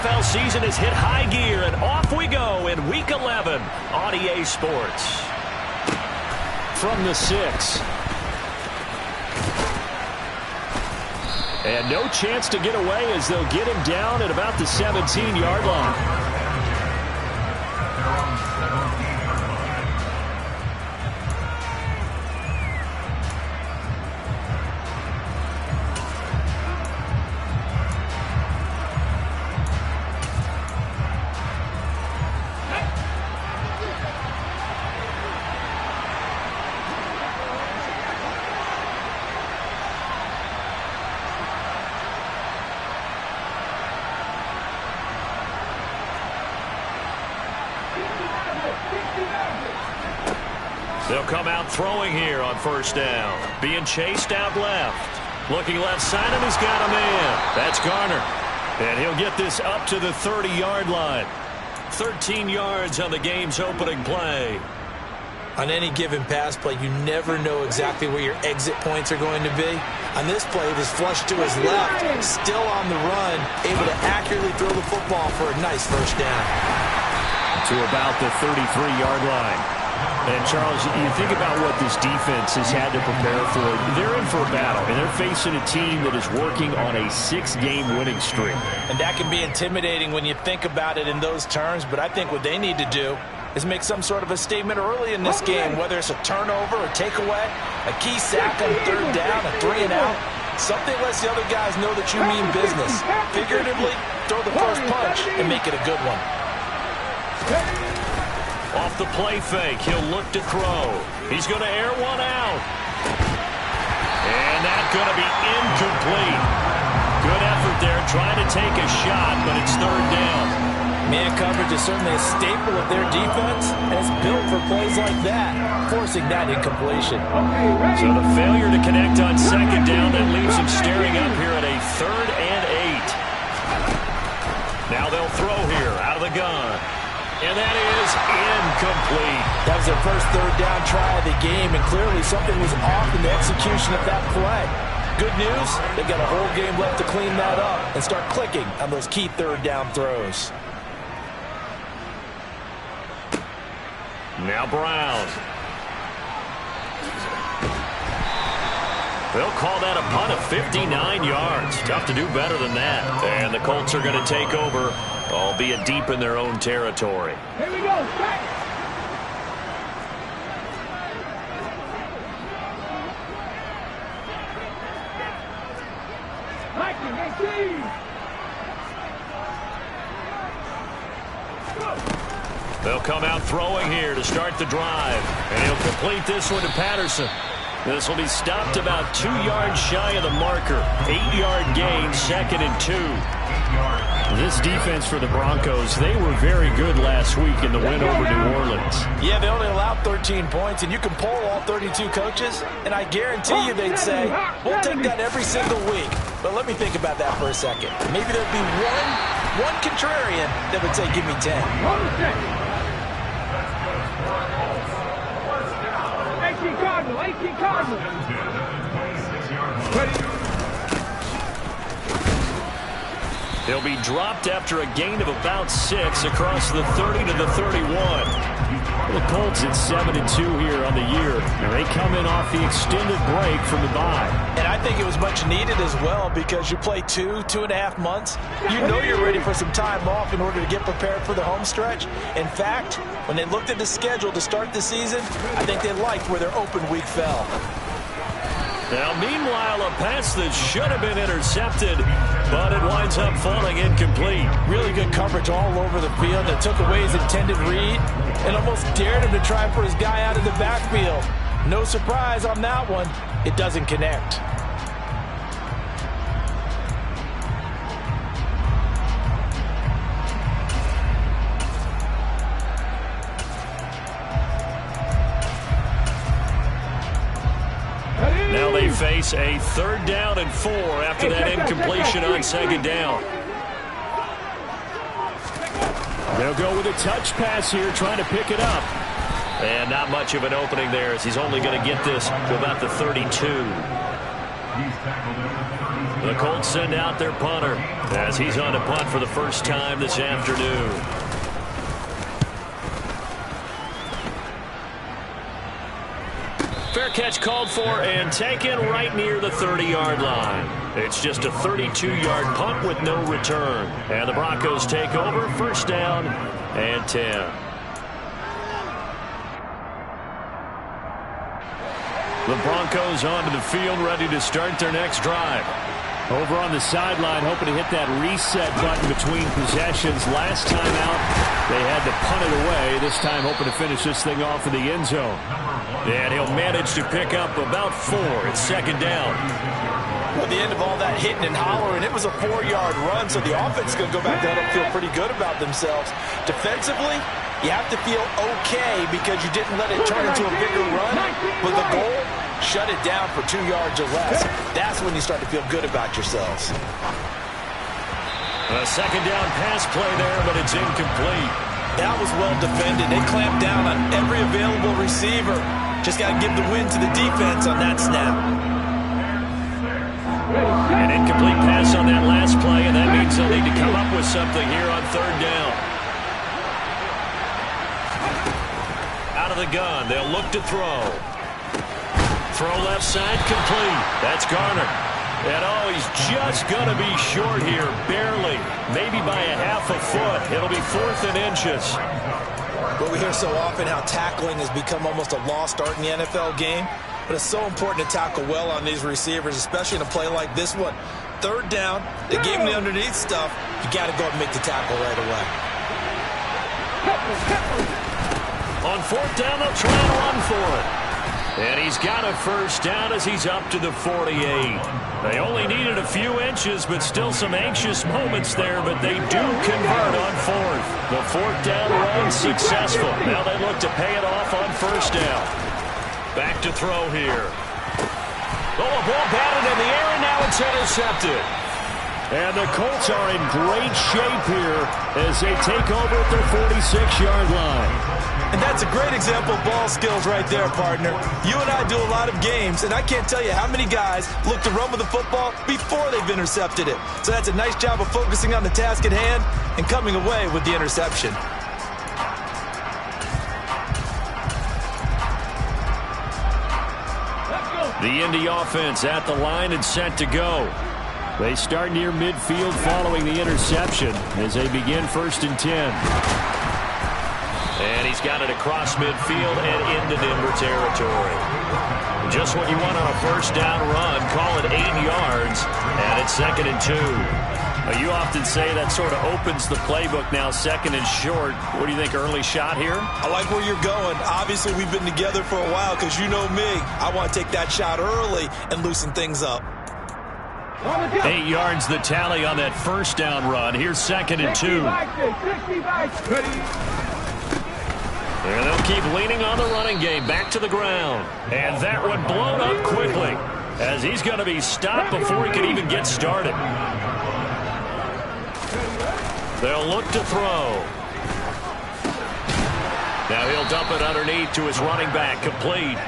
NFL season has hit high gear, and off we go in Week 11 on EA Sports. From the 6. And no chance to get away as they'll get him down at about the 17-yard line. They'll come out throwing here on first down. Being chased out left. Looking left side, and he's got a man. That's Garner. And he'll get this up to the 30-yard line. 13 yards on the game's opening play. On any given pass play, you never know exactly where your exit points are going to be. On this play, it was flushed to his left, still on the run, able to accurately throw the football for a nice first down. To about the 33-yard line. And, Charles, you think about what this defense has had to prepare for. They're in for a battle, and they're facing a team that is working on a 6-game winning streak. And that can be intimidating when you think about it in those terms, but I think what they need to do is make some sort of a statement early in this game, whether it's a turnover, a takeaway, a key sack on third down, a 3-and-out. Something lets the other guys know that you mean business. Figuratively, throw the first punch and make it a good one. Off the play fake, he'll look to throw. He's going to air one out. And that's going to be incomplete. Good effort there, trying to take a shot, but it's third down. Man coverage is certainly a staple of their defense, and it's built for plays like that, forcing that incompletion. So the failure to connect on second down, that leaves him staring up here at a 3rd and 8. Now they'll throw here out of the gun. And that is incomplete. That was their first third down try of the game, and clearly something was off in the execution of that play. Good news, they've got a whole game left to clean that up and start clicking on those key third down throws. Now Brown. They'll call that a punt of 59 yards. Tough to do better than that. And the Colts are going to take over, albeit deep in their own territory. Here we go. Back. They'll come out throwing here to start the drive. And he'll complete this one to Patterson. This will be stopped about 2 yards shy of the marker. 8-yard gain, 2nd and 2. This defense for the Broncos, they were very good last week in the win over New Orleans. Yeah, they only allowed 13 points, and you can poll all 32 coaches, and I guarantee you they'd say, we'll take that every single week. But let me think about that for a second. Maybe there'd be one contrarian that would say, give me 10. 18 Cardinals. They'll be dropped after a gain of about 6 across the 30 to the 31. The Colts at 7-2 here on the year. And they come in off the extended break from the bye. And I think it was much needed as well because you play 2.5 months. You know you're ready for some time off in order to get prepared for the home stretch. In fact, when they looked at the schedule to start the season, I think they liked where their open week fell. Now, meanwhile, a pass that should have been intercepted, but it winds up falling incomplete. Really good coverage all over the field that took away his intended read and almost dared him to try and put his guy out of the backfield. No surprise on that one. It doesn't connect. Now they face a 3rd down and 4 after that incompletion on 2nd down. They'll go with a touch pass here, trying to pick it up. And not much of an opening there as he's only going to get this to about the 32. The Colts send out their punter as he's on to punt for the first time this afternoon. Fair catch called for and taken right near the 30-yard line. It's just a 32-yard punt with no return. And the Broncos take over, first down and 10. The Broncos onto the field, ready to start their next drive. Over on the sideline, hoping to hit that reset button between possessions. Last time out, they had to punt it away. This time, hoping to finish this thing off in the end zone. And he'll manage to pick up about 4. It's second down. Well, at the end of all that hitting and hollering, it was a 4-yard run, so the offense is going to go back there and feel pretty good about themselves. Defensively, you have to feel okay because you didn't let it turn into a bigger run. But the goal, shut it down for 2 yards or less. That's when you start to feel good about yourselves. A second down pass play there, but it's incomplete. That was well defended. They clamped down on every available receiver. Just got to give the win to the defense on that snap. An incomplete pass on that last play, and that means they'll need to come up with something here on third down. Out of the gun, they'll look to throw. Throw left side, complete. That's Garner. And he's just going to be short here, barely. Maybe by a half a foot. It'll be 4th and inches. Well, we hear so often how tackling has become almost a lost art in the NFL game. But it's so important to tackle well on these receivers, especially in a play like this one. Third down, they gave him the underneath stuff. You got to go and make the tackle right away. On fourth down, they'll try and run for it. And he's got a first down as he's up to the 48. They only needed a few inches, but still some anxious moments there, but they do convert on fourth. The fourth down run successful. Now they look to pay it off on first down. Back to throw here. Oh, a ball batted in the air, and now it's intercepted. And the Colts are in great shape here as they take over at their 46-yard line. And that's a great example of ball skills right there, partner. You and I do a lot of games, and I can't tell you how many guys look to run with the football before they've intercepted it. So that's a nice job of focusing on the task at hand and coming away with the interception. The Indy offense at the line and set to go. They start near midfield following the interception as they begin 1st and 10. And he's got it across midfield and into Denver territory. Just what you want on a first down run. Call it 8 yards, and it's 2nd and 2. You often say that sort of opens the playbook now, 2nd and short. What do you think, early shot here? I like where you're going. Obviously, we've been together for a while because you know me. I want to take that shot early and loosen things up. 8 yards the tally on that first down run. Here's 2nd and 2. And they'll keep leaning on the running game. Back to the ground. And that one blown up quickly as he's going to be stopped before he can even get started. They'll look to throw. Now he'll dump it underneath to his running back, complete.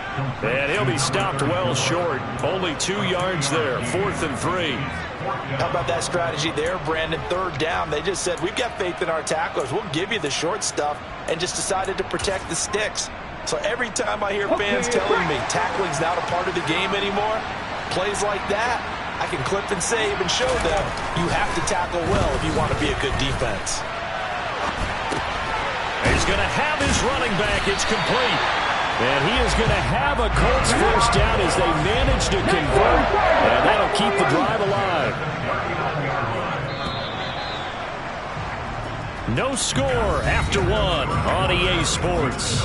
And he'll be stopped well short. Only 2 yards there, 4th and 3. How about that strategy there, Brandon? Third down, they just said, we've got faith in our tacklers. We'll give you the short stuff, and just decided to protect the sticks. So every time I hear fans telling me tackling's not a part of the game anymore, plays like that, I can clip and save and show them you have to tackle well if you want to be a good defense. He's going to have his running back. It's complete. And he is going to have a Colts first down as they manage to convert. And that'll keep the drive alive. No score after 1 on EA Sports.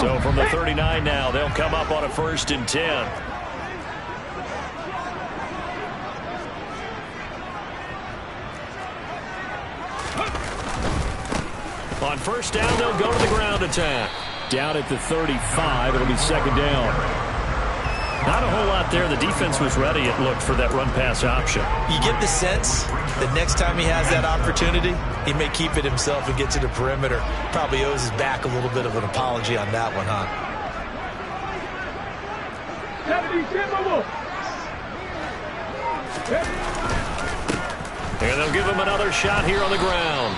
So from the 39 now, they'll come up on a 1st and 10. On 1st down, they'll go to the ground attack. Down at the 35, it'll be 2nd down. Not a whole lot there. The defense was ready, it looked, for that run-pass option. You get the sense that next time he has that opportunity, he may keep it himself and get to the perimeter. Probably owes his back a little bit of an apology on that one, huh? And they'll give him another shot here on the ground.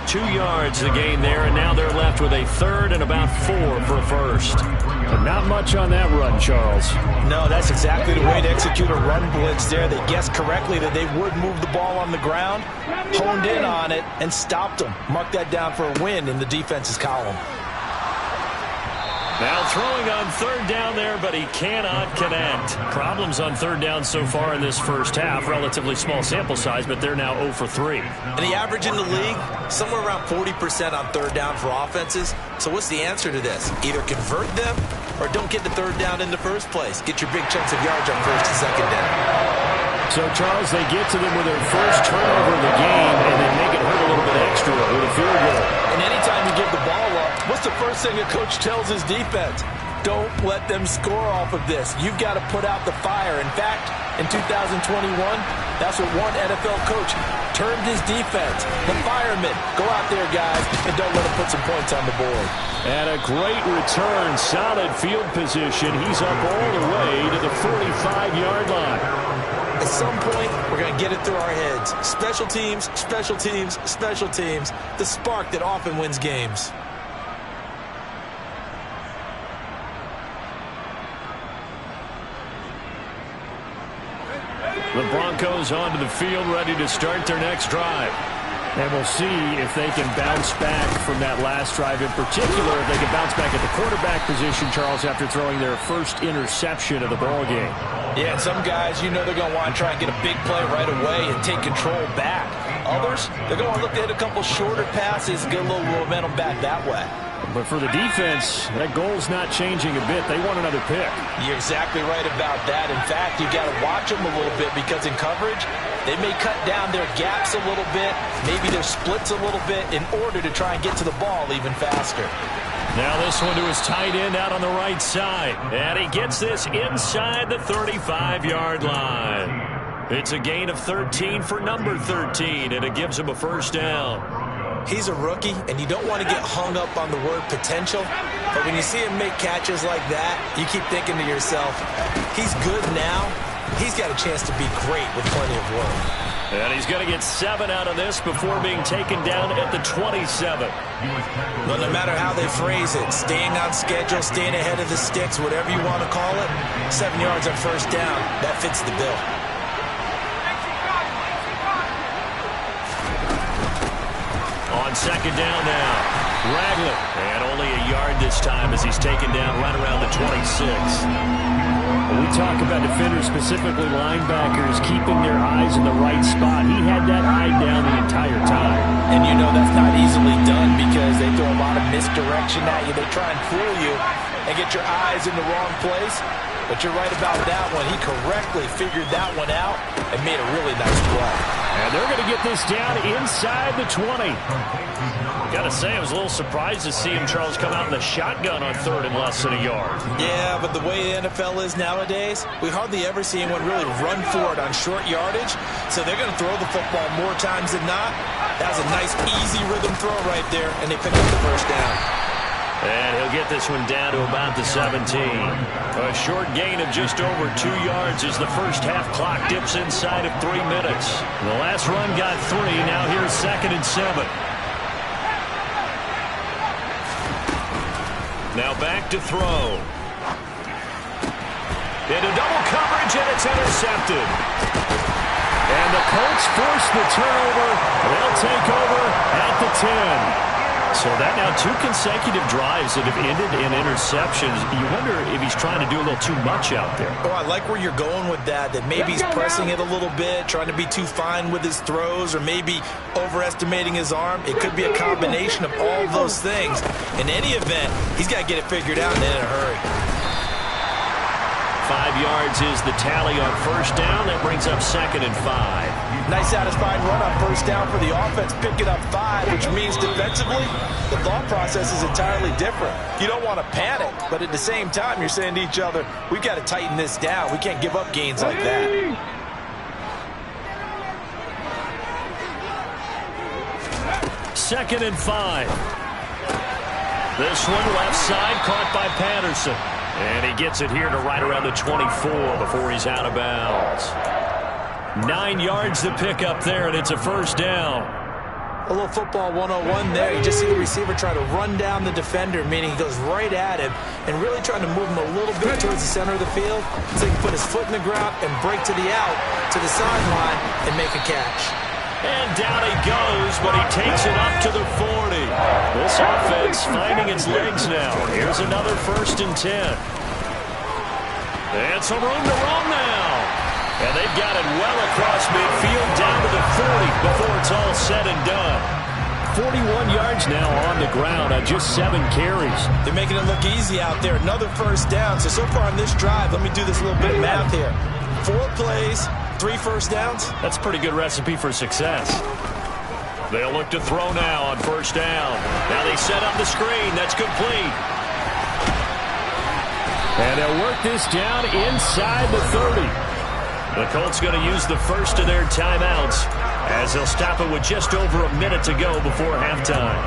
2 yards the gain there, and now they're left with a 3rd and about 4 for a 1st. And not much on that run, Charles. No, that's exactly the way to execute a run blitz there. They guessed correctly that they would move the ball on the ground, honed in on it, and stopped them. Mark that down for a win in the defense's column. Now throwing on 3rd down there, but he cannot connect. Problems on 3rd down so far in this first half. Relatively small sample size, but they're now 0 for 3. And the average in the league, somewhere around 40% on 3rd down for offenses. So what's the answer to this? Either convert them or don't get the 3rd down in the first place. Get your big chunks of yards on 1st and 2nd down. So, Charles, they get to them with their first turnover of the game and then make it hurt a little bit extra with a field goal. And anytime you give the ball up, what's the first thing a coach tells his defense? Don't let them score off of this. You've got to put out the fire. In fact, in 2021, that's what one NFL coach termed his defense. The firemen. Go out there, guys, and don't let them put some points on the board. And a great return. Solid field position. He's up all the way to the 45-yard line. At some point, we're going to get it through our heads. Special teams, special teams, special teams. The spark that often wins games. The Broncos onto the field, ready to start their next drive. And we'll see if they can bounce back from that last drive. In particular, if they can bounce back at the quarterback position, Charles, after throwing their first interception of the ball game. Yeah, and some guys, you know they're going to want to try and get a big play right away and take control back. Others, they're going to look at a couple shorter passes and get a little momentum back that way. But for the defense, that goal's not changing a bit. They want another pick. You're exactly right about that. In fact, you've got to watch them a little bit because in coverage, they may cut down their gaps a little bit, maybe their splits a little bit in order to try and get to the ball even faster. Now this one to his tight end out on the right side. And he gets this inside the 35-yard line. It's a gain of 13 for number 13, and it gives him a 1st down. He's a rookie, and you don't want to get hung up on the word potential. But when you see him make catches like that, you keep thinking to yourself, he's good now. He's got a chance to be great with plenty of work. And he's going to get 7 out of this before being taken down at the 27. Well, no matter how they phrase it, staying on schedule, staying ahead of the sticks, whatever you want to call it, 7 yards on 1st down, that fits the bill. On 2nd down now, Ragland. And only a yard this time as he's taken down right around the 26. When we talk about defenders, specifically linebackers, keeping their eyes in the right spot. He had that eye down the entire time. And you know that's not easily done because they throw a lot of misdirection at you. They try and fool you and get your eyes in the wrong place. But you're right about that one. He correctly figured that one out and made a really nice play. And they're going to get this down inside the 20. Got to say, I was a little surprised to see him, Charles, come out in the shotgun on 3rd and less than a yard. Yeah, but the way the NFL is nowadays, we hardly ever see anyone really run for it on short yardage. So they're going to throw the football more times than not. That was a nice, easy rhythm throw right there, and they pick up the 1st down. And he'll get this one down to about the 17. A short gain of just over 2 yards as the first half clock dips inside of 3 minutes. The last run got 3. Now here's 2nd and 7. Now back to throw. Into double coverage, and it's intercepted. And the Colts force the turnover. They'll take over at the 10. So that now 2 consecutive drives that have ended in interceptions. You wonder if he's trying to do a little too much out there. Oh, I like where you're going with that maybe he's pressing it a little bit, trying to be too fine with his throws, or maybe overestimating his arm. It could be a combination of all those things. In any event, he's got to get it figured out and in a hurry. 5 yards is the tally on first down. That brings up 2nd and 5. Nice satisfying run on first down for the offense, picking up 5, which means defensively, the thought process is entirely different. You don't want to panic, but at the same time, you're saying to each other, we've got to tighten this down. We can't give up gains like that. 2nd and 5. This one left side, caught by Patterson. And he gets it here to right around the 24 before he's out of bounds. 9 yards to pick up there, and it's a first down. A little football 101 there. You just see the receiver try to run down the defender, meaning he goes right at him and really trying to move him a little bit towards the center of the field so he can put his foot in the ground and break to the out, to the sideline, and make a catch. And down he goes, but he takes it up to the 40. This offense finding its legs now. Here's another 1st and 10. And some room to run now. And they've got it well across midfield down to the 40 before it's all said and done. 41 yards now on the ground on just 7 carries. They're making it look easy out there. Another first down. So far on this drive, let me do this little bit of math here. 4 plays, 3 first downs. That's a pretty good recipe for success. They'll look to throw now on first down. Now they set up the screen. That's complete. And they'll work this down inside the 30. The Colts going to use the first of their timeouts as they'll stop it with just over a minute to go before halftime.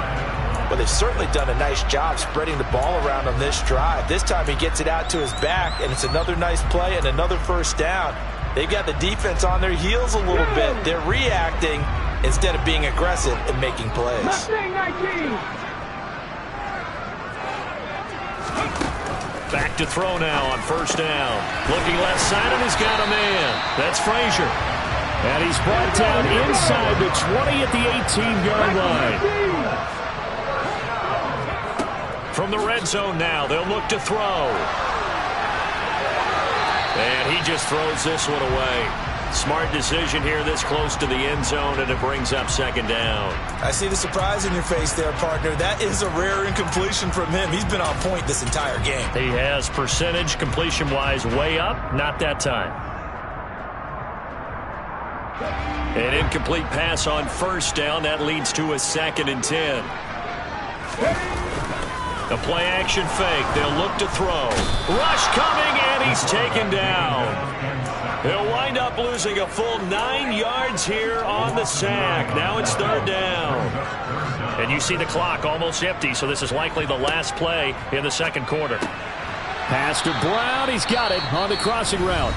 Well, they've certainly done a nice job spreading the ball around on this drive. This time he gets it out to his back, and it's another nice play and another first down. They've got the defense on their heels a little bit. They're reacting instead of being aggressive and making plays. Back to throw now on first down. Looking left side, and he's got a man. That's Frazier. And he's brought down inside the 20 at the 18-yard line. From the red zone now, they'll look to throw. And he just throws this one away. Smart decision here this close to the end zone, and it brings up 2nd down. I see the surprise in your face there, partner. That is a rare incompletion from him. He's been on point this entire game. He has percentage completion-wise way up. Not that time. An incomplete pass on first down. That leads to a 2nd and 10. A play-action fake. They'll look to throw. Rush coming, and he's taken down. He'll wind up losing a full 9 yards here on the sack. Now it's 3rd down. And you see the clock almost empty, so this is likely the last play in the 2nd quarter. Pass to Brown. He's got it on the crossing route.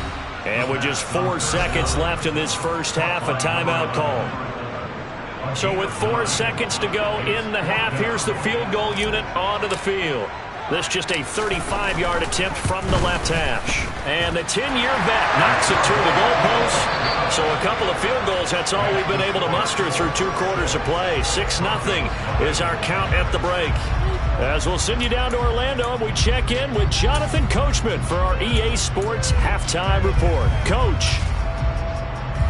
And with just 4 seconds left in this first half, a timeout call. So with 4 seconds to go in the half, here's the field goal unit onto the field. This just a 35-yard attempt from the left hash. And the 10-year vet knocks it through the goalpost. So a couple of field goals, that's all we've been able to muster through 2 quarters of play. 6-0 is our count at the break. As we'll send you down to Orlando, and we check in with Jonathan Coachman for our EA Sports Halftime Report. Coach.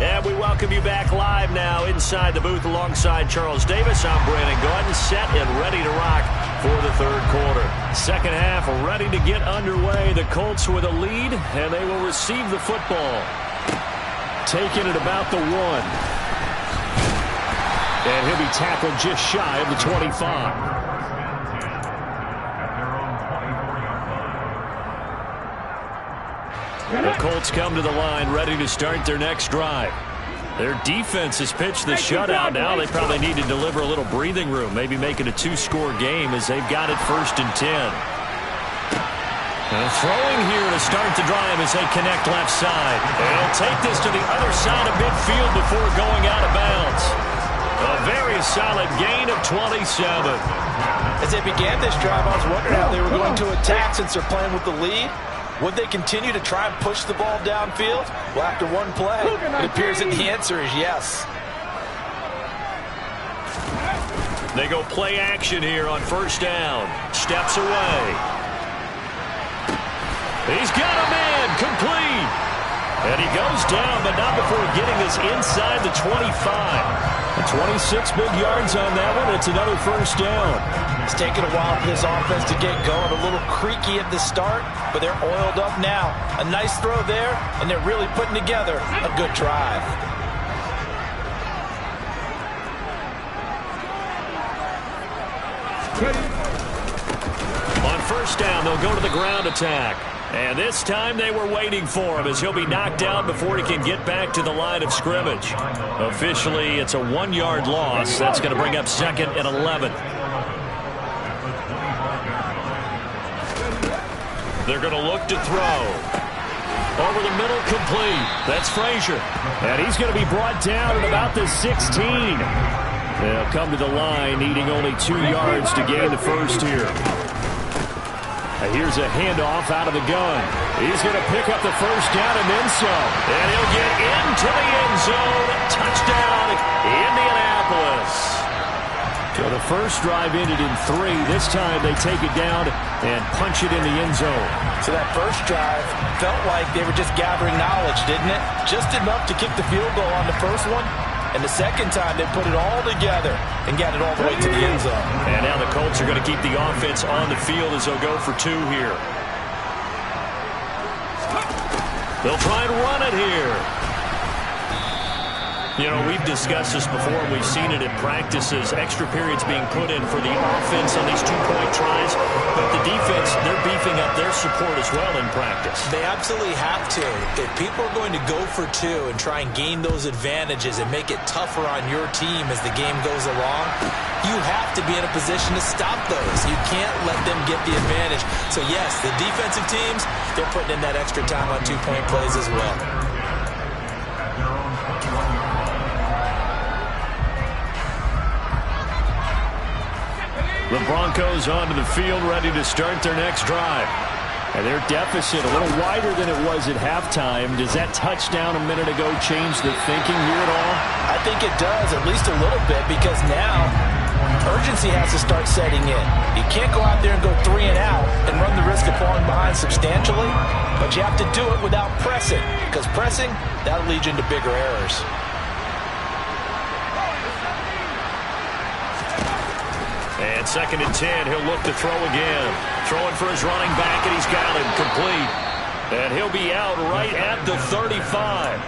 And we welcome you back live now inside the booth alongside Charles Davis. I'm Brandon Gordon, set and ready to rock for the 3rd quarter. 2nd half ready to get underway. The Colts with a lead, and they will receive the football. Taking it about the 1. And he'll be tackled just shy of the 25. The Colts come to the line ready to start their next drive. Their defense has pitched the shutout. Now they probably need to deliver a little breathing room, maybe make it a 2-score game as they've got it 1st and 10. And throwing here to start the drive as they connect left side. They'll take this to the other side of midfield before going out of bounds. A very solid gain of 27. As they began this drive, I was wondering how they were going to attack since they're playing with the lead. Would they continue to try and push the ball downfield? Well, after one play, it appears that the answer is yes. They go play action here on first down. Steps away. He's got a man, complete. And he goes down, but not before getting this inside the 25. And 26 big yards on that one. It's another first down. It's taken a while for this offense to get going. A little creaky at the start, but they're oiled up now. A nice throw there, and they're really putting together a good drive. On first down, they'll go to the ground attack. And this time they were waiting for him as he'll be knocked down before he can get back to the line of scrimmage. Officially, it's a 1-yard loss. That's going to bring up 2nd and 11. They're going to look to throw. Over the middle, complete. That's Frazier. And he's going to be brought down at about the 16. They'll come to the line, needing only 2 yards to gain the first here. Here's a handoff out of the gun. He's going to pick up the first down and then some. And he'll get into the end zone. Touchdown, Indianapolis. So the first drive ended in 3. This time they take it down and punch it in the end zone. So that first drive felt like they were just gathering knowledge, didn't it? Just enough to kick the field goal on the first one. And the second time, they put it all together and got it all the way to the end zone. And now the Colts are going to keep the offense on the field as they'll go for 2 here. They'll try and run it here. You know, we've discussed this before, and we've seen it in practices. Extra periods being put in for the offense on these 2-point tries. But the defense, they're beefing up their support as well in practice. They absolutely have to. If people are going to go for 2 and try and gain those advantages and make it tougher on your team as the game goes along, you have to be in a position to stop those. You can't let them get the advantage. So, yes, the defensive teams, they're putting in that extra time on 2-point plays as well. The Broncos onto the field, ready to start their next drive. And their deficit a little wider than it was at halftime. Does that touchdown a minute ago change the thinking here at all? I think it does, at least a little bit, because now urgency has to start setting in. You can't go out there and go 3 and out and run the risk of falling behind substantially, but you have to do it without pressing, because pressing, that'll lead you into bigger errors. And 2nd and 10, he'll look to throw again. Throwing for his running back, and he's got him complete. And he'll be out right at the 35.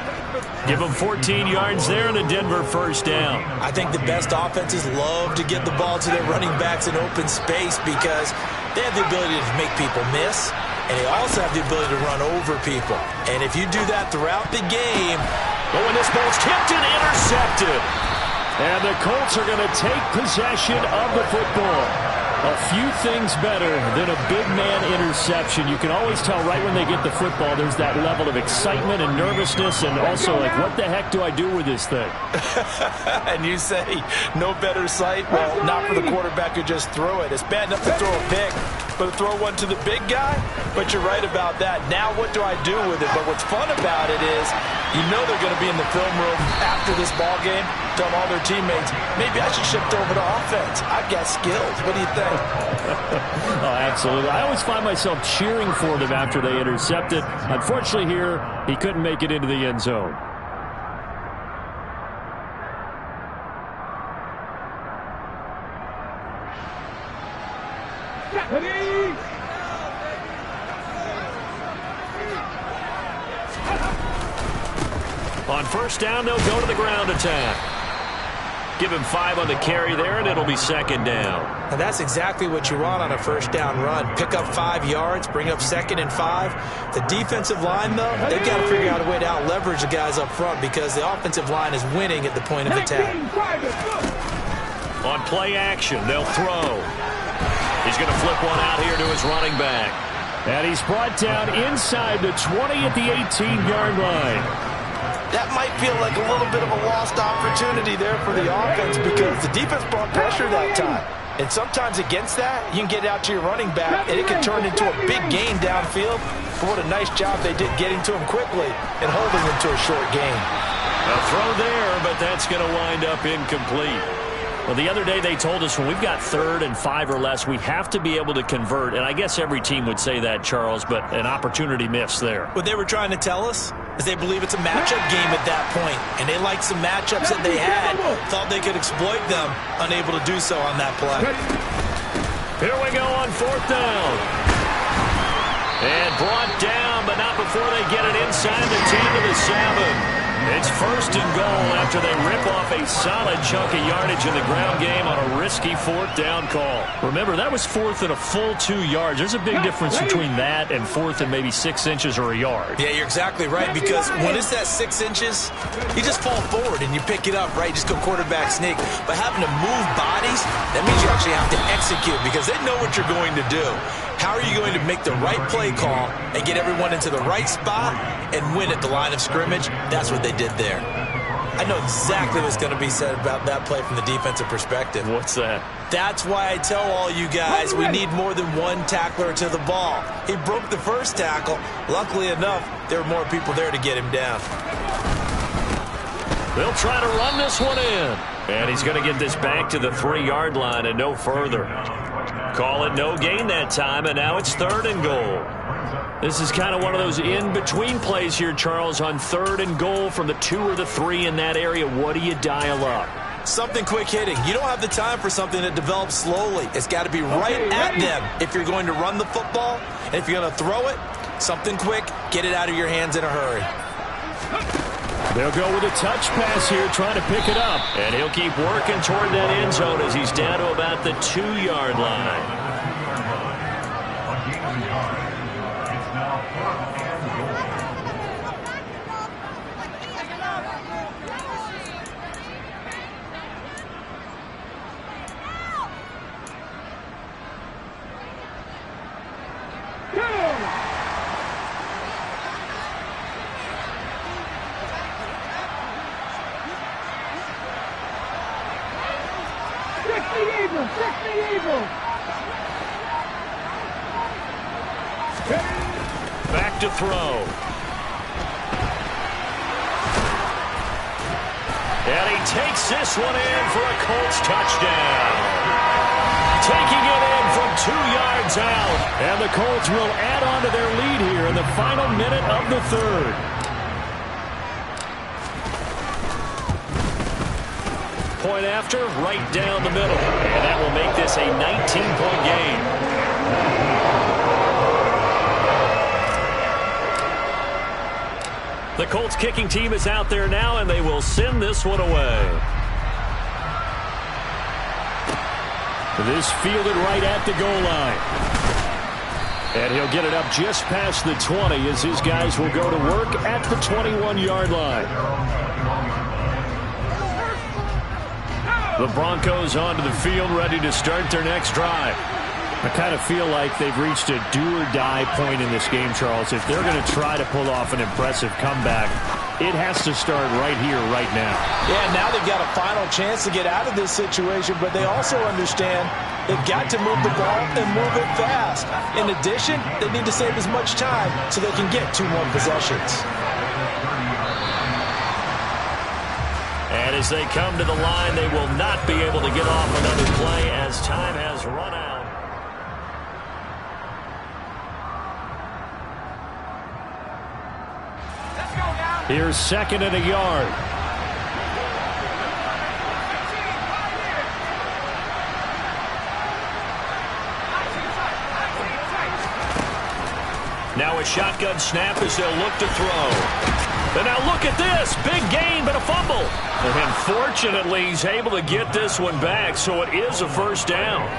Give him 14 yards there and a Denver first down. I think the best offenses love to get the ball to their running backs in open space because they have the ability to make people miss, and they also have the ability to run over people. And if you do that throughout the game, when this ball's tipped and intercepted. And the Colts are going to take possession of the football. A few things better than a big man interception. You can always tell right when they get the football, there's that level of excitement and nervousness, and also like, what the heck do I do with this thing? And you say, no better sight? Well, not for the quarterback who just threw it. It's bad enough to throw a pick, but to throw one to the big guy? But you're right about that. Now what do I do with it? But what's fun about it is, you know they're going to be in the film room after this ball game, telling all their teammates, maybe I should shift over to offense. I've got skills. What do you think? Oh, absolutely. I always find myself cheering for them after they intercept it. Unfortunately here, he couldn't make it into the end zone. On first down, they'll go to the ground attack. Give him 5 on the carry there, and it'll be 2nd down. And that's exactly what you want on a first down run. Pick up 5 yards, bring up 2nd and 5. The defensive line, though, they've got to figure out a way to out-leverage the guys up front because the offensive line is winning at the point of attack. On play action, they'll throw. He's going to flip one out here to his running back. And he's brought down inside the 20 at the 18-yard line. That might feel like a little bit of a lost opportunity there for the offense because the defense brought pressure that time. And sometimes against that, you can get out to your running back, and it can turn into a big gain downfield. But what a nice job they did getting to him quickly and holding him to a short gain. A throw there, but that's going to wind up incomplete. Well, the other day they told us when we've got 3rd and 5 or less, we have to be able to convert. And I guess every team would say that, Charles, but an opportunity missed there. What they were trying to tell us is they believe it's a matchup game at that point, and they liked some matchups that they had, thought they could exploit them, unable to do so on that play. Here we go on 4th down. And brought down, but not before they get it inside the 10 to the 7. It's 1st and goal after they rip off a solid chunk of yardage in the ground game on a risky 4th down call. Remember, that was 4th and a full 2 yards. There's a big difference between that and 4th and maybe 6 inches or a yard. Yeah, you're exactly right, because when it's that 6 inches, you just fall forward and you pick it up, right? You just go quarterback sneak. But having to move bodies, that means you actually have to execute because they know what you're going to do. How are you going to make the right play call and get everyone into the right spot and win at the line of scrimmage? That's what they did there. I know exactly what's going to be said about that play from the defensive perspective. What's that? That's why I tell all you guys we need more than one tackler to the ball. He broke the first tackle. Luckily enough, there were more people there to get him down. They'll try to run this one in. And he's going to get this back to the 3-yard line and no further. Call it no gain that time, and now it's 3rd and goal. This is kind of one of those in-between plays here, Charles, on 3rd and goal from the 2 or the 3 in that area. What do you dial up? Something quick hitting. You don't have the time for something that develops slowly. It's got to be right at them if you're going to run the football. And if you're going to throw it, something quick, get it out of your hands in a hurry. They'll go with a touch pass here, trying to pick it up. And he'll keep working toward that end zone as he's down to about the 2-yard line. Back to throw. And he takes this one in for a Colts touchdown. Taking it in from 2 yards out. And the Colts will add on to their lead here in the final minute of the 3rd. Point after, right down the middle. And that will make this a 19-point game. The Colts kicking team is out there now, and they will send this one away. This fielded right at the goal line. And he'll get it up just past the 20 as his guys will go to work at the 21-yard line. The Broncos onto the field, ready to start their next drive. I kind of feel like they've reached a do-or-die point in this game, Charles. If they're going to try to pull off an impressive comeback, it has to start right here, right now. Yeah, now they've got a final chance to get out of this situation, but they also understand they've got to move the ball and move it fast. In addition, they need to save as much time so they can get 2 more possessions. And as they come to the line, they will not be able to get off another play as time has run out. Here's 2nd and a yard. Now a shotgun snap as they'll look to throw. And now look at this. Big gain, but a fumble. And fortunately, he's able to get this one back, so it is a 1st down.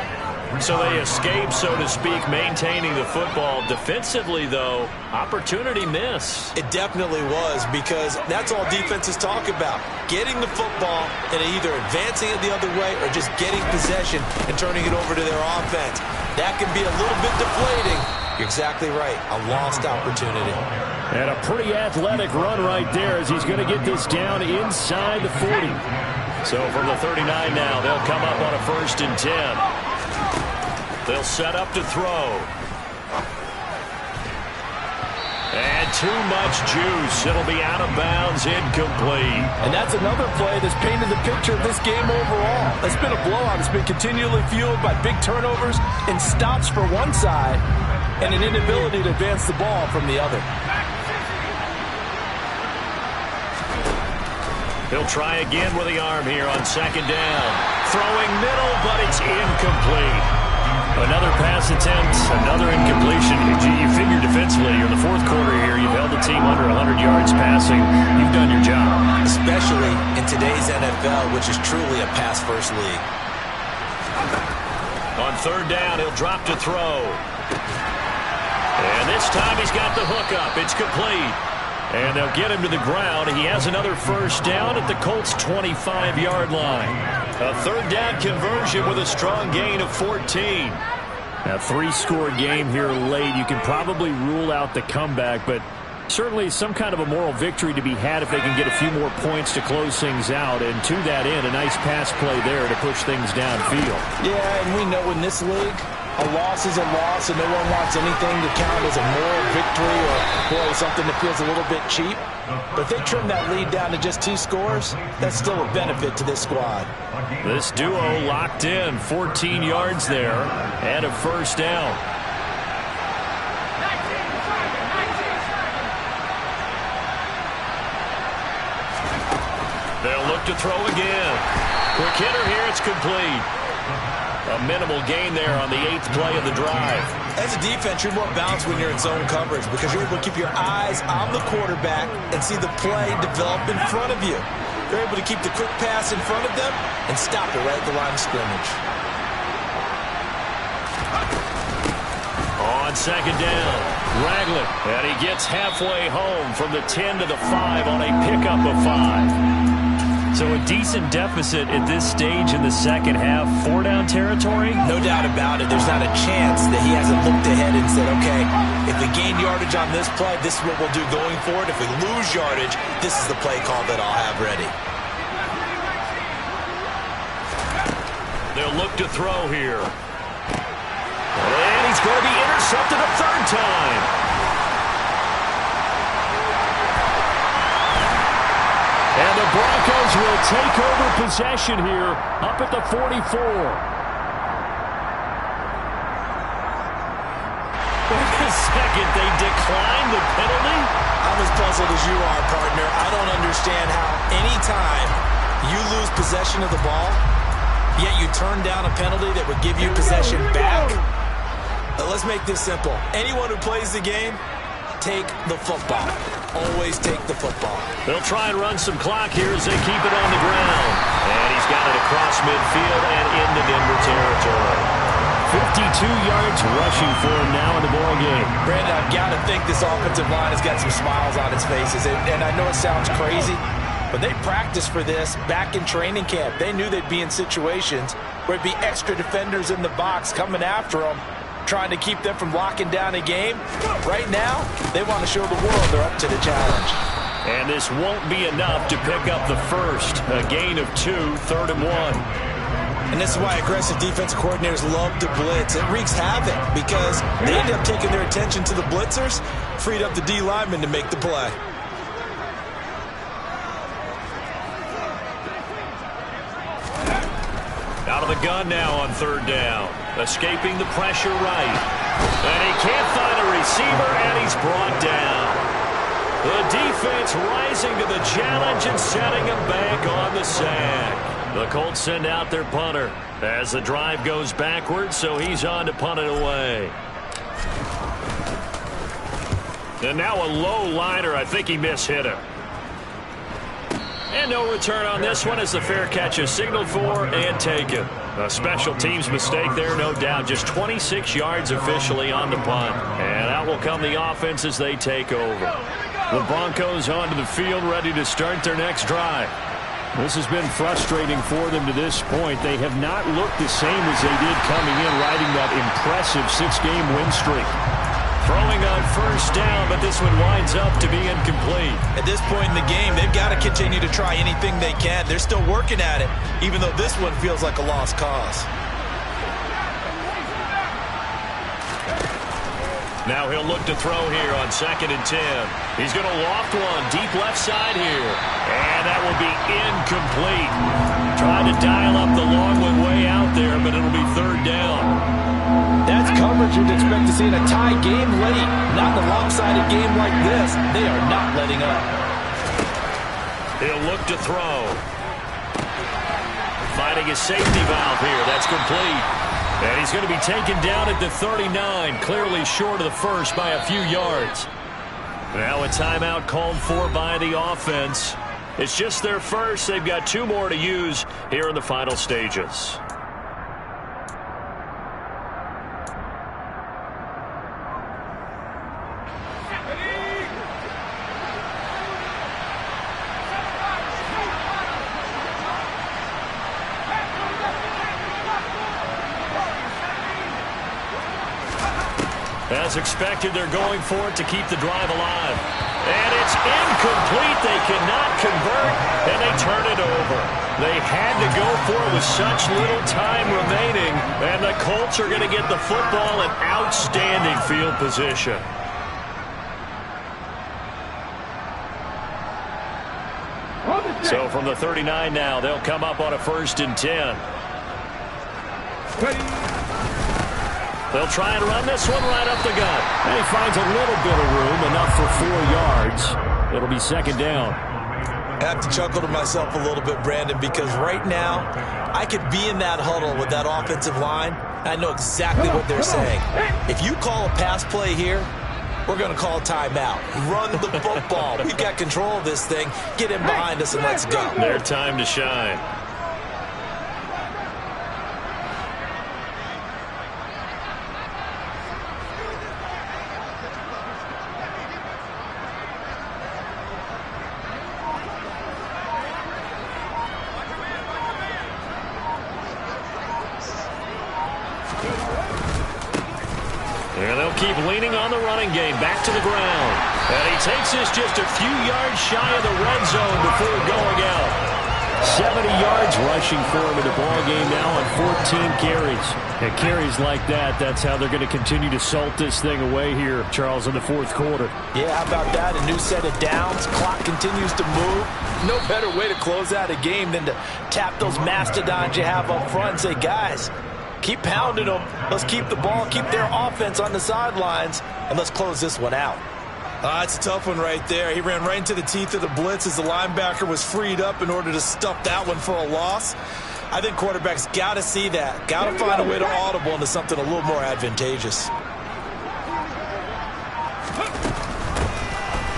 So they escape, so to speak, maintaining the football. Defensively, though, opportunity miss. It definitely was, because that's all defenses talk about. Getting the football and either advancing it the other way or just getting possession and turning it over to their offense. That can be a little bit deflating. You're exactly right. A lost opportunity. And a pretty athletic run right there as he's going to get this down inside the 40. So from the 39 now, they'll come up on a 1st and 10. They'll set up to throw. And too much juice. It'll be out of bounds, incomplete. And that's another play that's painted the picture of this game overall. It's been a blowout. It's been continually fueled by big turnovers and stops for one side and an inability to advance the ball from the other. He'll try again with the arm here on second down. Throwing middle, but it's incomplete. Another pass attempt, another incompletion. You figure defensively, you're in the fourth quarter here. You've held the team under 100 yards passing. You've done your job. Especially in today's NFL, which is truly a pass-first league. On third down, he'll drop to throw. And this time he's got the hook up. It's complete. And they'll get him to the ground. He has another first down at the Colts' 25-yard line. A third down conversion with a strong gain of 14. A three-score game here late. You can probably rule out the comeback, but certainly some kind of a moral victory to be had if they can get a few more points to close things out. And to that end, a nice pass play there to push things downfield. Yeah, and we know in this league, a loss is a loss, and no one wants anything to count as a moral victory or, boy, something that feels a little bit cheap. But if they trim that lead down to just 2 scores, that's still a benefit to this squad. This duo locked in, 14 yards there, and a first down. They'll look to throw again. Quick hitter here, it's complete. A minimal gain there on the 8th play of the drive. As a defense, you're more balanced when you're in zone coverage because you're able to keep your eyes on the quarterback and see the play develop in front of you. You're able to keep the quick pass in front of them and stop it right at the line of scrimmage. On second down, Ragland, and he gets halfway home from the 10 to the 5 on a pickup of 5. So a decent deficit at this stage in the second half. 4-down territory? No doubt about it. There's not a chance that he hasn't looked ahead and said, okay, if we gain yardage on this play, this is what we'll do going forward. If we lose yardage, this is the play call that I'll have ready. They'll look to throw here. And he's going to be intercepted a third time. And the Broncos will take over possession here up at the 44. Wait a second, they declined the penalty? I'm as puzzled as you are, partner. I don't understand how any time you lose possession of the ball, yet you turn down a penalty that would give you possession back. Let's make this simple. Anyone who plays the game, take the football. Always take the football. They'll try and run some clock here as they keep it on the ground. And he's got it across midfield and into Denver territory. 52 yards rushing for him now in the ball game. Brandon, I've got to think this offensive line has got some smiles on its faces. And I know it sounds crazy, but they practiced for this back in training camp. They knew they'd be in situations where it'd be extra defenders in the box coming after them, trying to keep them from locking down a game. Right now, they want to show the world they're up to the challenge. And this won't be enough to pick up the first. A gain of 2, 3rd and 1. And this is why aggressive defensive coordinators love to blitz. It wreaks havoc because they end up taking their attention to the blitzers, freed up the D lineman to make the play. Out of the gun now on 3rd down. Escaping the pressure right. And he can't find a receiver, and he's brought down. The defense rising to the challenge and setting him back on the sack. The Colts send out their punter as the drive goes backwards, so he's on to punt it away. And now a low liner. I think he mishit it. And no return on this one as the fair catch is signaled for and taken. A special teams mistake there, no doubt. Just 26 yards officially on the punt. And out will come the offense as they take over. The Broncos onto the field, ready to start their next drive. This has been frustrating for them to this point. They have not looked the same as they did coming in, riding that impressive 6-game win streak. Throwing on first down, but this one winds up to be incomplete. At this point in the game, they've got to continue to try anything they can. They're still working at it, even though this one feels like a lost cause. Now he'll look to throw here on 2nd and 10. He's going to loft one deep left side here. And that will be incomplete. Trying to dial up the long one way out there, but it'll be 3rd down. That's coverage you'd expect to see in a tie game late. Not in a lopsided game like this. They are not letting up. He'll look to throw. Finding his safety valve here. That's complete. And he's going to be taken down at the 39, clearly short of the first by a few yards. Now a timeout called for by the offense. It's just their first. They've got 2 more to use here in the final stages. As expected, they're going for it to keep the drive alive. And it's incomplete. They cannot convert, and they turn it over. They had to go for it with such little time remaining, and the Colts are going to get the football in outstanding field position. So from the 39 now, they'll come up on a 1st and 10. They'll try and run this one right up the gut. And he finds a little bit of room, enough for 4 yards. It'll be 2nd down. I have to chuckle to myself a little bit, Brandon, because right now I could be in that huddle with that offensive line. I know exactly what they're saying. If you call a pass play here, we're going to call a timeout. Run the football. We've got control of this thing. Get in behind us and let's go. Their time to shine. And they'll keep leaning on the running game. Back to the ground. And he takes this just a few yards shy of the red zone before going out. 70 yards rushing for him in the ball game now on 14 carries. And carries like that, that's how they're going to continue to salt this thing away here, Charles, in the 4th quarter. Yeah, how about that? A new set of downs. Clock continues to move. No better way to close out a game than to tap those mastodons you have up front and say, guys, keep pounding them. Let's keep the ball, keep their offense on the sidelines, and let's close this one out. It's a tough one right there. He ran right into the teeth of the blitz as the linebacker was freed up in order to stuff that one for a loss. I think quarterbacks got to see that. Got to find a way to audible into something a little more advantageous.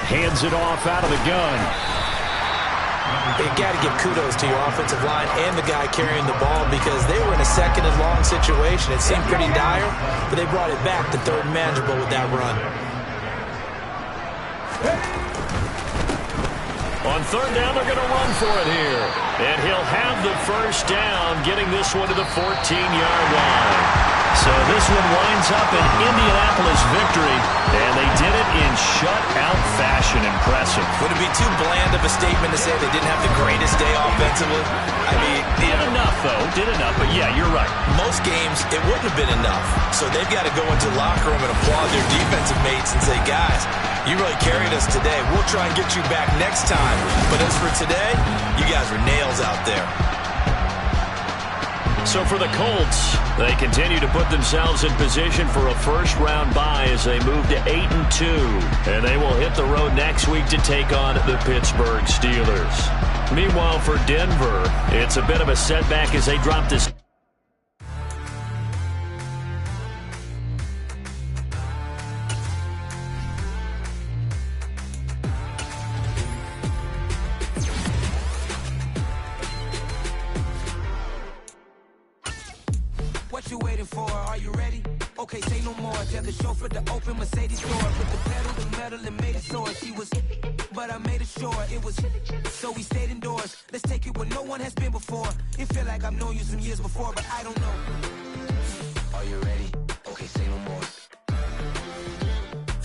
Hands it off out of the gun. You got to give kudos to your offensive line and the guy carrying the ball because they were in a 2nd and long situation. It seemed pretty dire, but they brought it back to 3rd and manageable with that run. On 3rd down, they're going to run for it here. And he'll have the 1st down, getting this one to the 14-yard line. So this one winds up an Indianapolis victory, and they did it in shutout fashion. Impressive. Would it be too bland of a statement to say they didn't have the greatest day offensively? I mean, did enough, though. Did enough, but yeah, you're right. Most games, it wouldn't have been enough. So they've got to go into the locker room and applaud their defensive mates and say, guys, you really carried us today. We'll try and get you back next time. But as for today, you guys were nails out there. So for the Colts, they continue to put themselves in position for a 1st-round bye as they move to 8-2. And they will hit the road next week to take on the Pittsburgh Steelers. Meanwhile, for Denver, it's a bit of a setback as they drop this. What you waiting for? Are you ready? Okay, say no more. Tell the chauffeur to open Mercedes door. Put the pedal to metal and made it soar. She was, but I made it sure it was. So we stayed indoors. Let's take it where no one has been before. It feel like I've known you some years before, but I don't know. Are you ready? Okay, say no more.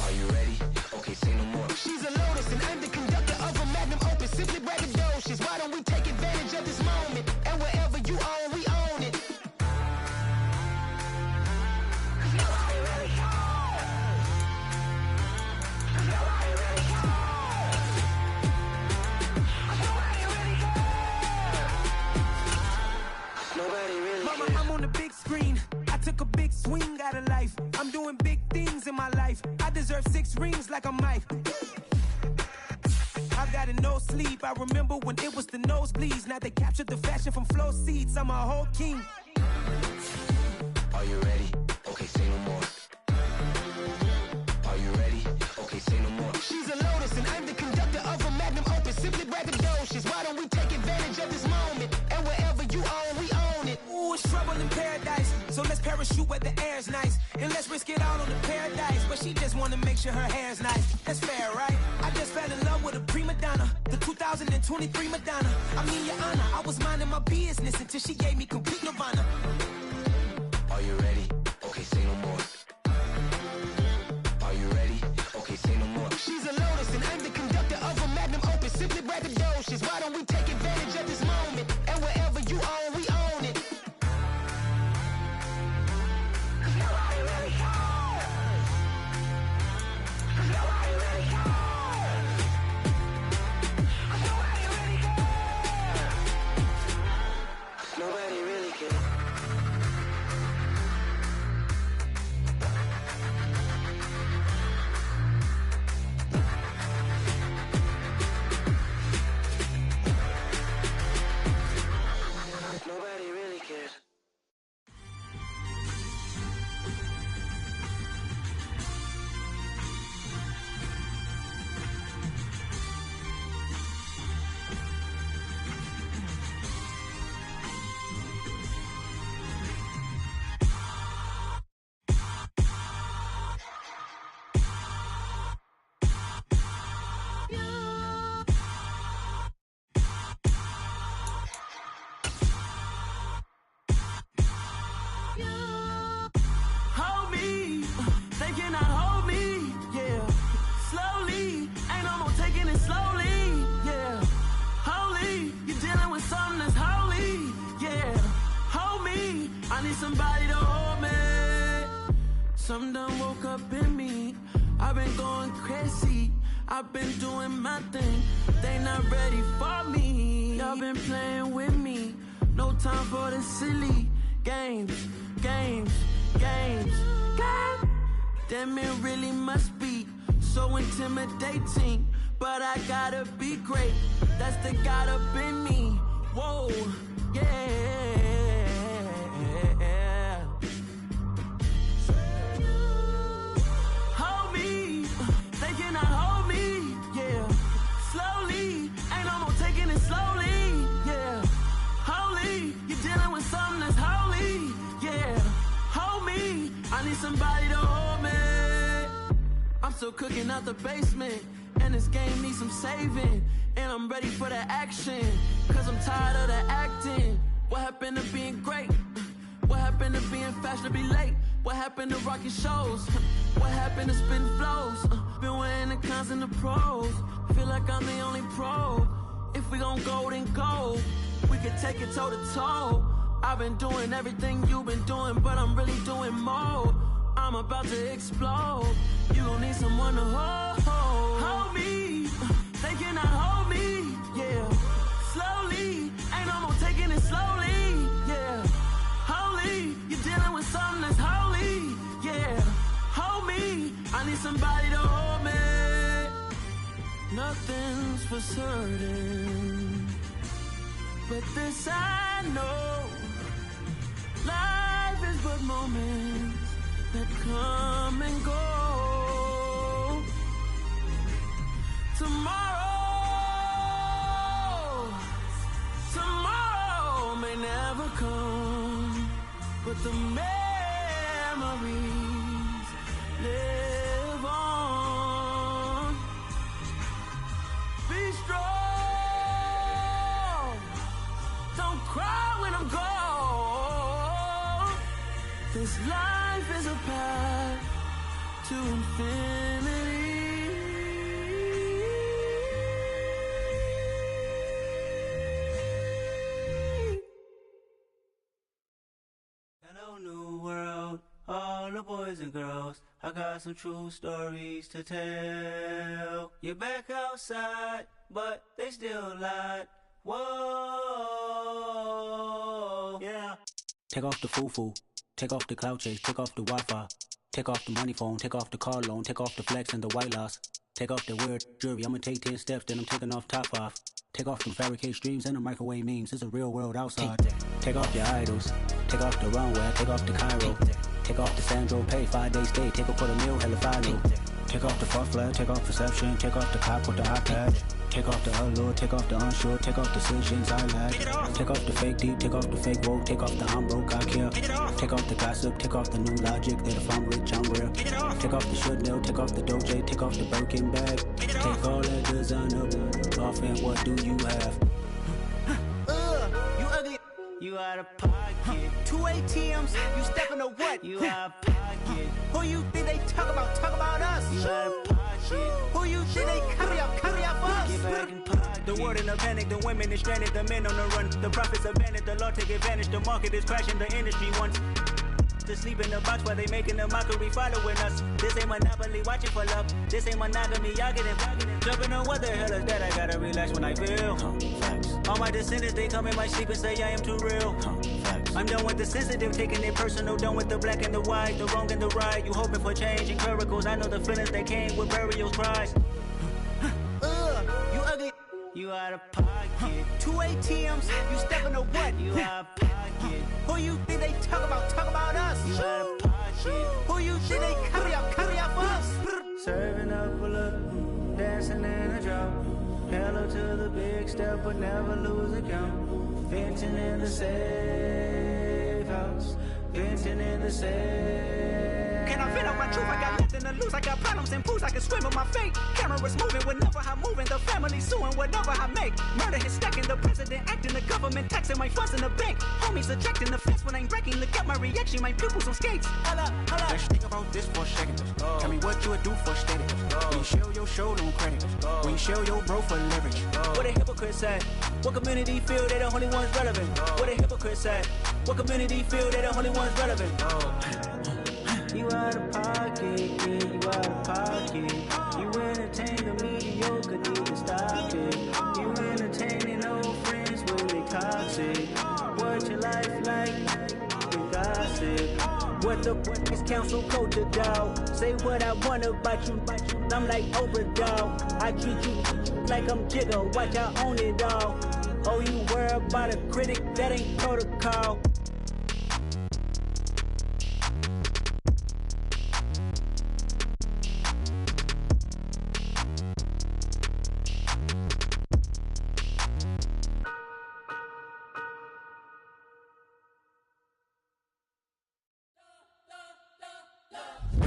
Are you ready? Okay, say no more. She's a Lotus and I'm the conductor of a Magnum Opus. Simply braggadocious. Why don't we take advantage of this moment? And wherever you own, we own it. deserve 6 rings like a Mike. I got a no sleep. I remember when it was the nosebleeds. Now they captured the fashion from flow seats. I'm a whole king. Are you ready? Okay, say no more. Are you ready? Okay, say no more. She's a lotus and I'm the conductor of a magnum opus. Simply braggadocious. Why don't we take advantage of this moment? And wherever you own, we own it. Ooh, it's trouble in paradise. So let's parachute where the air's nice. And let's risk it all on the paradise. But she just wanna make sure her hair's nice. That's fair, right? I just fell in love with a prima donna. The 2023 Madonna. I mean, your honor, I was minding my business until she gave me complete nirvana. Are you ready? Okay, say no more. Are you ready? Okay, say no more. She's a lotus and I'm the conductor of a magnum opus. Simply braggadocious. Why don't we take advantage of this moment? And wherever you own, we own it. Nobody really cares. Nobody really cares. Nobody really cares. Nobody really cares. Nobody really cares. Hold me, they cannot hold me, yeah. Slowly, ain't no more taking it slowly, yeah. Holy, you're dealing with something that's holy, yeah. Hold me, I need somebody to hold me. Something done woke up in me. I've been going crazy, I've been doing my thing. They not ready for me. Y'all been playing with me. No time for the silly games, games, games, games. Damn, it really must be so intimidating. But I gotta be great. That's the God up in me. Whoa, yeah. Hold me, they cannot hold me, yeah. Slowly, ain't no more taking it slowly, yeah. Holy, you're dealing with something that's holy, yeah. Hold me, I need somebody to hold me. I'm still cooking out the basement, and this game needs some saving. And I'm ready for the action, cause I'm tired of the acting. What happened to being great? What happened to being fashionably late? What happened to rocking shows? What happened to spitting flows? Been weighing the cons and the pros. Feel like I'm the only pro. If we gon' go, then go. We could take it toe to toe. I've been doing everything you've been doing, but I'm really doing more. I'm about to explode. You gon' need someone to hold. Hold me, they cannot hold me, yeah. Slowly, ain't no more taking it slowly, yeah. Holy, you're dealing with something that's holy, yeah. Hold me, I need somebody to hold me. Nothing's for certain, but this I know. Life is but moments that come and go. Tomorrow may never come, but the memories live on. Be strong, don't cry when I'm gone. This life is a path to infinity. Hello, new world, all the boys and girls. I got some true stories to tell. You're back outside, but they still lied. Whoa, yeah. Take off the foo-foo, take off the cloud chase, take off the Wi-Fi. Take off the money phone, take off the car loan, take off the flex and the white loss. Take off the weird jewelry, I'ma take 10 steps, then I'm taking off top off. Take off them fabricate streams and the microwave memes, it's a real world outside. Take off your idols, take off the runway, take off the Cairo. Take off the Sandro pay, 5-day stay, take a $250,000, hella final. Take off the fuck flag, take off perception, take off the cop with the iPad. Take off the allure, take off the unsure, take off decisions I lack. Take off the fake deep, take off the fake woke, take off the I'm broke, I care. Take off the gossip, take off the new logic that if I'm rich, I'm real. Take off the Chanel, take off the Doja, take off the Birkin bag. Take all that designer off and what do you have? You ugly. You out of pocket. 2 ATMs, you stepping or what? You out of pocket. Who you think they talk about? Talk about us. You out of pocket. Who you think they carry up for us? Get back in pocket. The world in a panic, the women is stranded, the men on the run. The profits abandoned, the law take advantage. The market is crashing, the industry wants to sleep in the box while they making a mockery following us. This ain't Monopoly, watching for love. This ain't monogamy, y'all getting jumping on what the hell is that? I gotta relax when I feel. All my descendants, they come in my sleep and say I am too real. I'm done with the sensitive, taking it personal. Done with the black and the white, the wrong and the right. You hoping for change and miracles. I know the feelings that came with burial cries. You ugly. You out of pocket. 2 ATMs, you stepping or what? You out of pocket. Who you think they talk about? Talk about us. You out of pocket. Who you think they carry up for us? Serving up a look, dancing in a drop. Hello to the big step, but never lose a count. Venting in the safe house. Venting in the safe. Can I feel out my truth? I got nothing to lose. I got problems and pools. I can swim with my fate. Cameras moving whenever I'm moving. The family suing whatever I make. Murder is stacking. The president acting. The government taxing my funds in the bank. Homies subtracting the fence when I'm breaking. Look at my reaction. My pupils on skates. Holla. Let's think about this for a second. Tell me what you would do for status. When you show your show, no credit. When you show your bro for leverage. What a hypocrite said. What community feel they the only ones relevant? What a hypocrite said. What community feel they the only ones relevant? You out of pocket, yeah, you out of pocket. You entertain the mediocre, need to stop it. You entertaining old friends when they toxic. What your life like? You gossip. What the is council culture, dog? Say what I want about you. I'm like Oprah, dog. I treat you like I'm Jigga. Watch I own it all. Oh, you worry about a critic? That ain't protocol.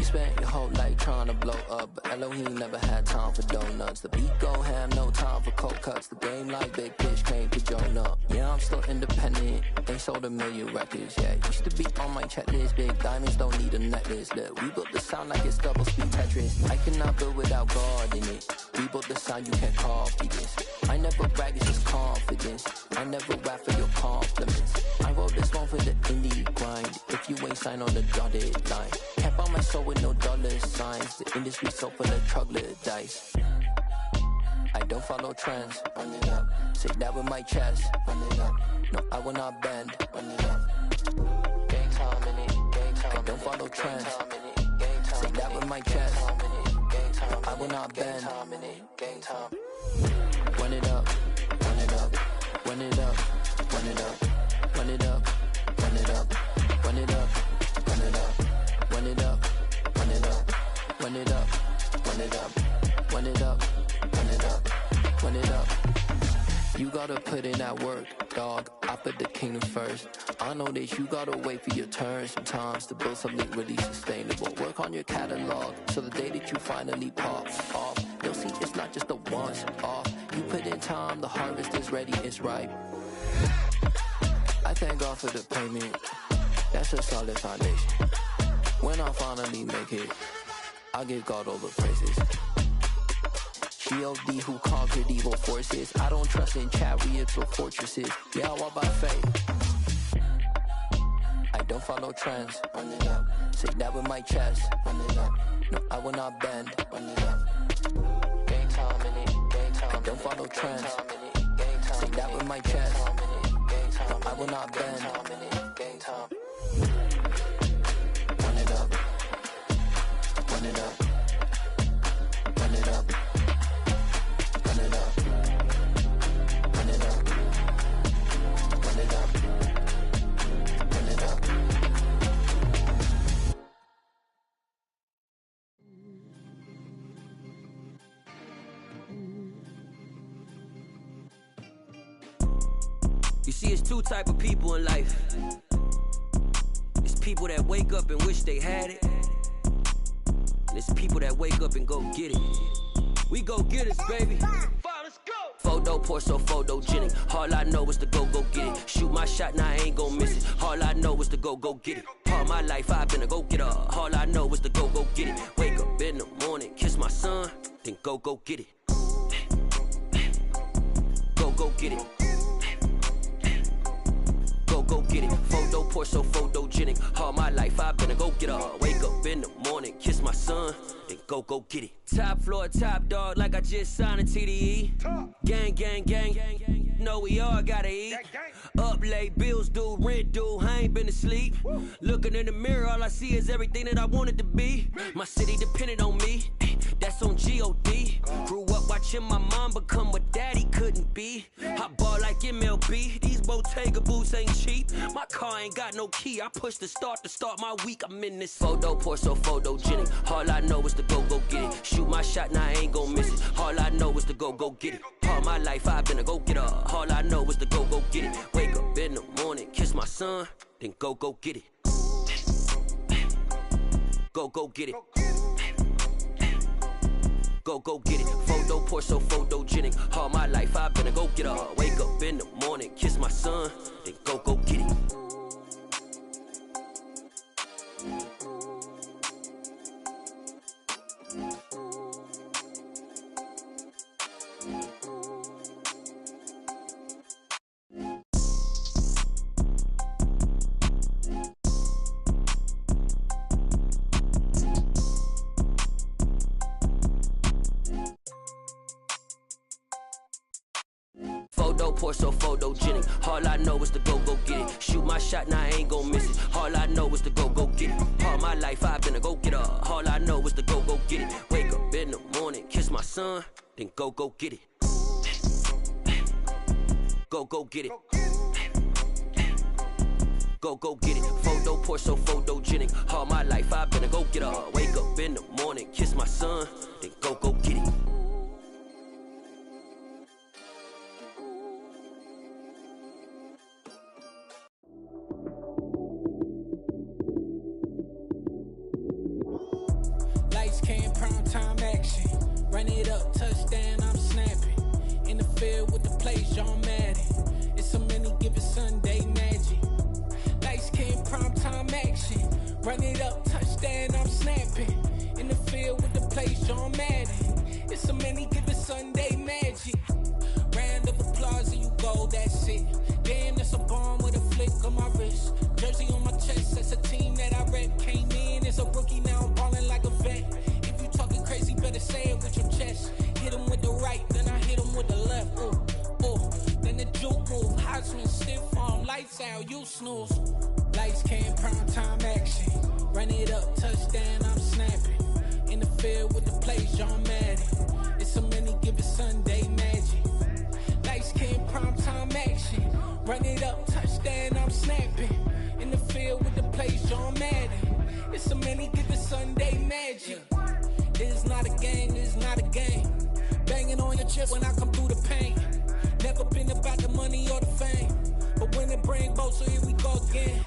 Spent your whole life trying to blow up, but Elohim never had time for donuts. The beat go ham, no time for cold cuts. The game like Big Fish came to join up. Yeah, I'm still independent, ain't sold 1 million records. Yeah, used to be on my checklist. Big diamonds don't need a necklace. Look, we built the sound like it's double speed Tetris. I cannot build without God in it. We built the sound, you can't copy this. I never brag, it's just confidence. I never rap for your compliments. I wrote this one for the indie grind. If you ain't signed on the dotted line, can't buy my soul with no dollar signs. The industry so full of troglodytes. I don't follow trends. Run it up. Say that with my chest. Run it up. No, I will not bend. Run it up. Gang time in it. Gang time. I don't follow trends. Say that with my chest. No, I will not bend. Gang time. Run it up. Run it up. Run it up. Run it up. Run it up. Run it up. Run it up. Run it up. Run it up. Run it up. Run it up. Run it up. Run it up. Run it up. Run it up. You gotta put in that work, dog. I put the kingdom first. I know that you gotta wait for your turn sometimes to build something really sustainable. Work on your catalog, so the day that you finally pop off, you'll see it's not just a once off. You put in time, the harvest is ready, it's ripe. I thank God for the payment. That's a solid foundation. When I finally make it, I'll give God all the praises. G.O.D. who conquered evil forces. I don't trust in chariots or fortresses. Yeah, I walk by faith. I don't follow trends. Run it up. Say that with my chest. Run it up. No, I will not bend. Run it up. Gang time in it. Gang time. I don't follow trends. Say that with my chest. No, I will not bend. Gang time. Run it up. run it up, run it up, run it up, run it up, run it up, run it up. You see, it's two type of people in life. It's people that wake up and wish they had it, and it's people that wake up and go get it. We go get it, baby. Photo pour so photogenic. All I know is to go get it. Shoot my shot, now I ain't gon' miss it. All I know is to go get it. All my life I've been a go getter. All I know is to go get it. Wake up in the morning, kiss my son, then go get it. Go get it. Go get it. Photo pour so photogenic. All my life I've been a go getter. Wake up in the morning, kiss my son, then go get it. Top floor, top dog, like I just signed a TDE. Gang, gang, gang, gang, gang. Know we all gotta eat. Up late, bills due, rent due. I ain't been asleep. Looking in the mirror, all I see is everything that I wanted to be. My city depended on me. That's on G.O.D. Grew up watching my mom become what daddy couldn't be. I ball like MLB. These Bottega boots ain't cheap. My car ain't got no key. I push the start to start my week. I'm in this photo pour so photogenic. All I know is to go get it. Shoot my shot, now I ain't gon' miss it. All I know is to go get it. All my life I've been a go getter. All I know is to go get it. Wake up in the morning, kiss my son, then go get it. Go get it. Go get it. Photo pour so photogenic. All my life I've been a go getter. Wake up in the morning, kiss my son, then go get it. Photo pour so photogenic. All I know is to go get it. Shoot my shot, now I ain't gon' miss it. All I know is to go get it. All my life I've been a go getter. All I know is to go get it. Wake up in the morning, kiss my son, then go get it. Go get it. Go get it. Photo pour so photogenic. All my life I've been a go getter. Wake up in the morning, kiss my son, then go get it. Lights came, prime time action. Run it up, touchdown, I'm snapping. In the field with the plays, John Madden. It's so many given Sunday magic. Lights came, prime time action. Run it up, touchdown, I'm snapping. In the field with the plays, John Madden. It's so many given Sunday magic. Round of applause and you go, that's it. Damn, that's a bomb with a flick on my wrist. Jersey on my chest, that's a team that I rep. Came in as a rookie, now I'm ballin' like a vet. If you talking crazy, better say it with your chest. Hit him with the right, then I hit him with the left. Ooh, ooh, then the juke move. Heisman stiff arm, lights out, you snooze. Lights came, prime time action. Run it up, touchdown, I'm snapping. In the field with the plays, John Madden. It's so many given Sunday magic. Lights came, prime time action. Run it up, touchdown, I'm snapping. In the field with the plays, John Madden. It's so many given Sunday magic. This is not a game, this is not a game. Banging on your chest when I come through the pain. Never been about the money or the fame. But when it bring both, so here we go again.